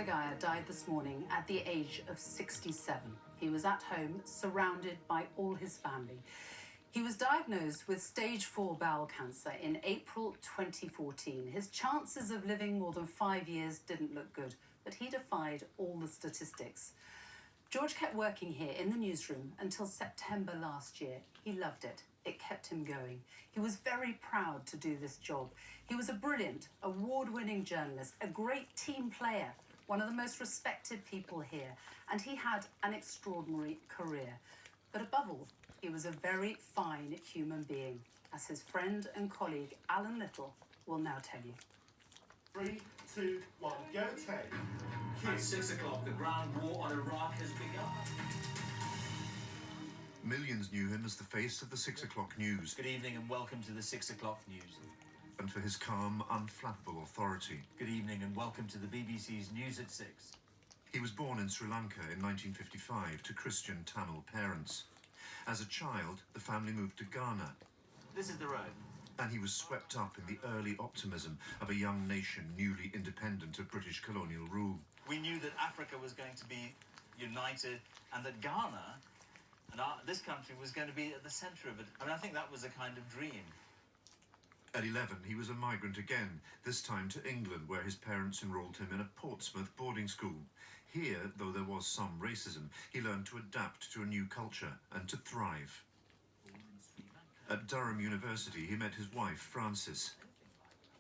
Alagiah died this morning at the age of 67. He was at home, surrounded by all his family. He was diagnosed with stage 4 bowel cancer in April 2014. His chances of living more than 5 years didn't look good, but he defied all the statistics. George kept working here in the newsroom until September last year. He loved it. It kept him going. He was very proud to do this job. He was a brilliant, award-winning journalist, a great team player, one of the most respected people here, and he had an extraordinary career. But above all, he was a very fine human being, as his friend and colleague Alan Little will now tell you. 3, 2, 1, go take. At 6 o'clock, the ground war on Iraq has begun. Millions knew him as the face of the 6 o'clock news. Good evening and welcome to the 6 o'clock news. And for his calm, unflappable authority. Good evening and welcome to the BBC's News at 6. He was born in Sri Lanka in 1955 to Christian Tamil parents. As a child, the family moved to Ghana. This is the road. And he was swept up in the early optimism of a young nation newly independent of British colonial rule. We knew that Africa was going to be united and that Ghana and this country was going to be at the centre of it. I mean, I think that was a kind of dream. At 11, he was a migrant again, this time to England, where his parents enrolled him in a Portsmouth boarding school. Here, though there was some racism, he learned to adapt to a new culture and to thrive. At Durham University, he met his wife, Frances.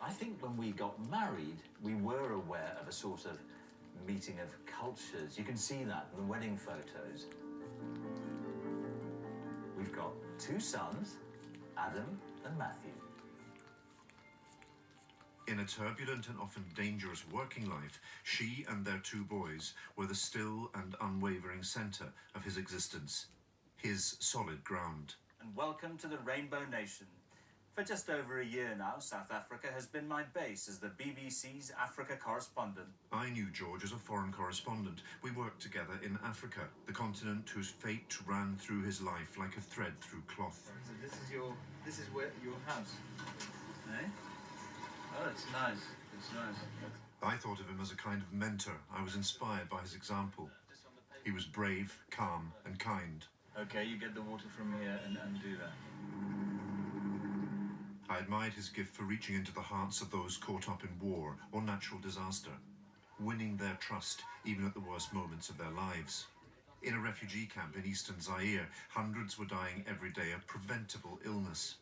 I think when we got married, we were aware of a sort of meeting of cultures. You can see that in the wedding photos. We've got 2 sons, Adam and Matthew. In a turbulent and often dangerous working life, she and their 2 boys were the still and unwavering centre of his existence, his solid ground. And welcome to the Rainbow Nation. For just over a year now, South Africa has been my base as the BBC's Africa correspondent. I knew George as a foreign correspondent. We worked together in Africa, the continent whose fate ran through his life like a thread through cloth. So this is where your house, eh? Oh, it's nice. It's nice. I thought of him as a kind of mentor. I was inspired by his example. He was brave, calm, and kind. Okay, you get the water from here and do that. I admired his gift for reaching into the hearts of those caught up in war or natural disaster, winning their trust even at the worst moments of their lives. In a refugee camp in eastern Zaire, hundreds were dying every day of preventable illness.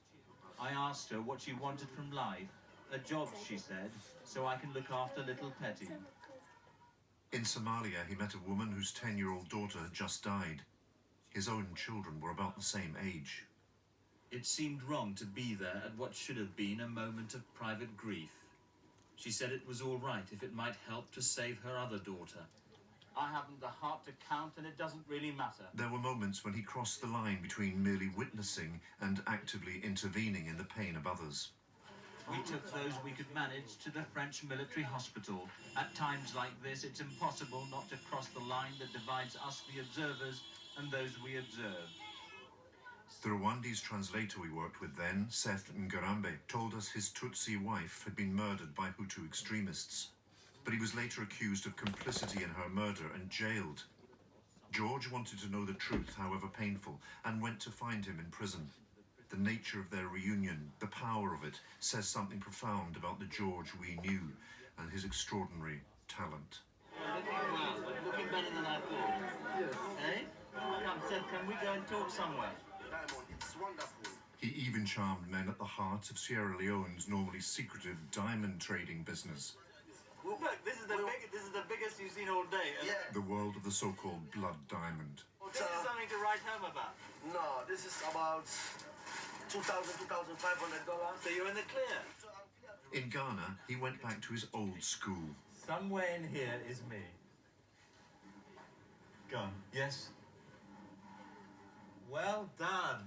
I asked her what she wanted from life. A job, she said, so I can look after little Petty. In Somalia, he met a woman whose 10-year-old daughter had just died. His own children were about the same age. It seemed wrong to be there at what should have been a moment of private grief. She said it was all right if it might help to save her other daughter. I haven't the heart to count, and it doesn't really matter. There were moments when he crossed the line between merely witnessing and actively intervening in the pain of others. We took those we could manage to the French military hospital. At times like this, it's impossible not to cross the line that divides us, the observers, and those we observe. The Rwandese translator we worked with then, Seth Ngarambe, told us his Tutsi wife had been murdered by Hutu extremists. But he was later accused of complicity in her murder and jailed. George wanted to know the truth, however painful, and went to find him in prison. The nature of their reunion, the power of it, says something profound about the George we knew and his extraordinary talent. Looking better than I thought. Yes. Eh? Come, Seth, can we go and talk somewhere? It's wonderful. He even charmed men at the heart of Sierra Leone's normally secretive diamond trading business. Look, this is the biggest you've seen all day. Yeah. The world of the so-called blood diamond. This is something to write home about. No, this is about $2,500. So you're in the clear. In Ghana, he went back to his old school. Somewhere in here is me. Gone. Yes. Well done.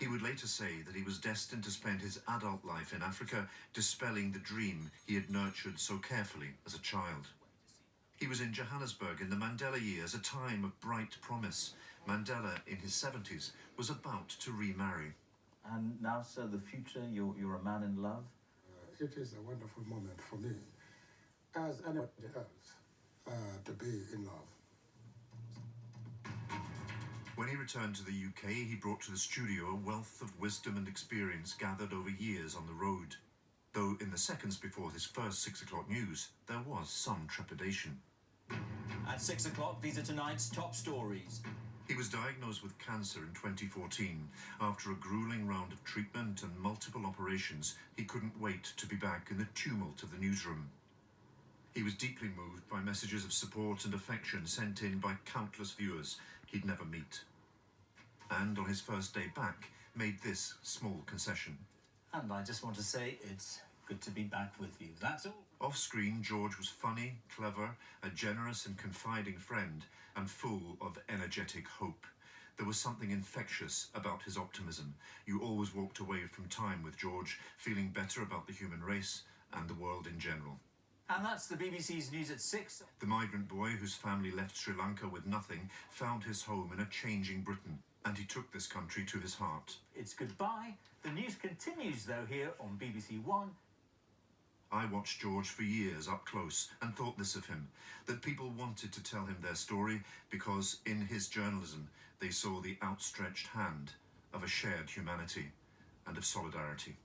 He would later say that he was destined to spend his adult life in Africa dispelling the dream he had nurtured so carefully as a child. He was in Johannesburg in the Mandela years, a time of bright promise. Mandela, in his 70s, was about to remarry. And now, sir, the future, you're a man in love? It is a wonderful moment for me. as anybody else to be in love. When he returned to the UK, he brought to the studio a wealth of wisdom and experience gathered over years on the road. Though in the seconds before his first 6 o'clock news, there was some trepidation. At 6 o'clock, these are tonight's top stories. He was diagnosed with cancer in 2014. After a grueling round of treatment and multiple operations, he couldn't wait to be back in the tumult of the newsroom. He was deeply moved by messages of support and affection sent in by countless viewers he'd never meet. And on his first day back, made this small concession. And I just want to say it's good to be back with you. That's all. Off-screen, George was funny, clever, a generous and confiding friend, and full of energetic hope. There was something infectious about his optimism. You always walked away from time with George, feeling better about the human race and the world in general. And that's the BBC's News at 6. The migrant boy whose family left Sri Lanka with nothing found his home in a changing Britain, and he took this country to his heart. It's goodbye. The news continues, though, here on BBC One. I watched George for years up close and thought this of him, that people wanted to tell him their story because in his journalism they saw the outstretched hand of a shared humanity and of solidarity.